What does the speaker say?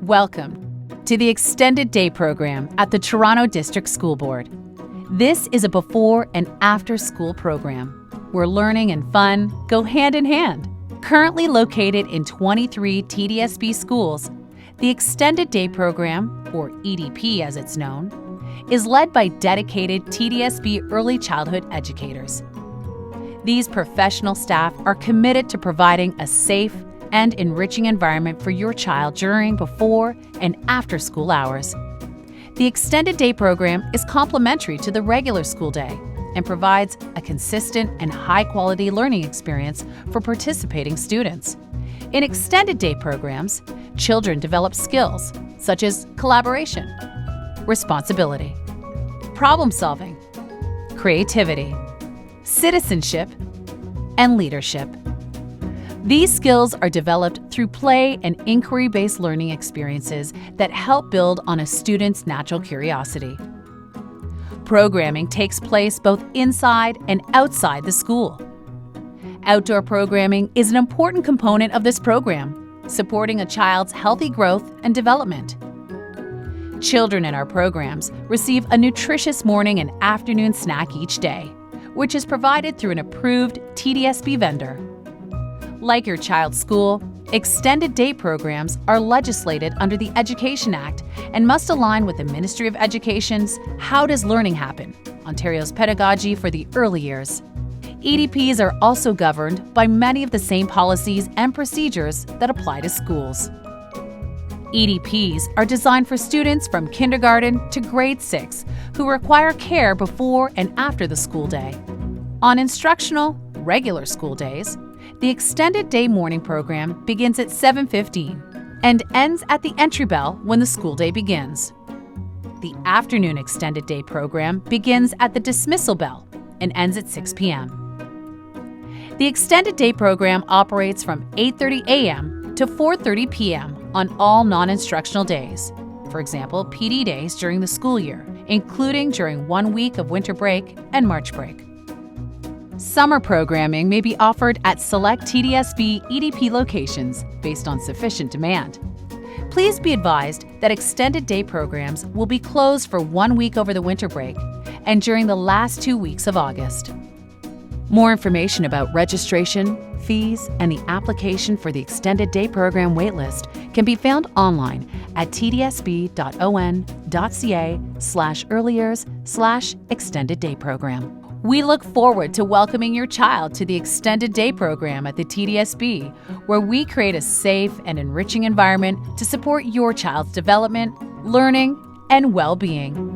Welcome to the Extended Day Program at the Toronto District School Board. This is a before and after school program where learning and fun go hand in hand. Currently located in 23 TDSB schools, the Extended Day Program, or EDP as it's known, is led by dedicated TDSB early childhood educators. These professional staff are committed to providing a safe and enriching environment for your child during, before, and after school hours. The Extended Day Program is complementary to the regular school day and provides a consistent and high-quality learning experience for participating students. In Extended Day programs, children develop skills such as collaboration, responsibility, problem-solving, creativity, citizenship, and leadership. These skills are developed through play and inquiry-based learning experiences that help build on a student's natural curiosity. Programming takes place both inside and outside the school. Outdoor programming is an important component of this program, supporting a child's healthy growth and development. Children in our programs receive a nutritious morning and afternoon snack each day, which is provided through an approved TDSB vendor. Like your child's school, Extended Day programs are legislated under the Education Act and must align with the Ministry of Education's How Does Learning Happen? Ontario's pedagogy for the early years. EDPs are also governed by many of the same policies and procedures that apply to schools. EDPs are designed for students from kindergarten to grade 6 who require care before and after the school day. On instructional, regular school days, the Extended Day morning program begins at 7:15 and ends at the entry bell when the school day begins. The afternoon Extended Day program begins at the dismissal bell and ends at 6 p.m. The Extended Day program operates from 8:30 a.m. to 4:30 p.m. on all non-instructional days, for example, PD days during the school year, including during 1 week of winter break and March break. Summer programming may be offered at select TDSB EDP locations based on sufficient demand. Please be advised that Extended Day programs will be closed for 1 week over the winter break and during the last 2 weeks of August. More information about registration, fees, and the application for the Extended Day Program waitlist can be found online at tdsb.on.ca/early-years/Extended Day Program. We look forward to welcoming your child to the Extended Day Program at the TDSB, where we create a safe and enriching environment to support your child's development, learning, and well-being.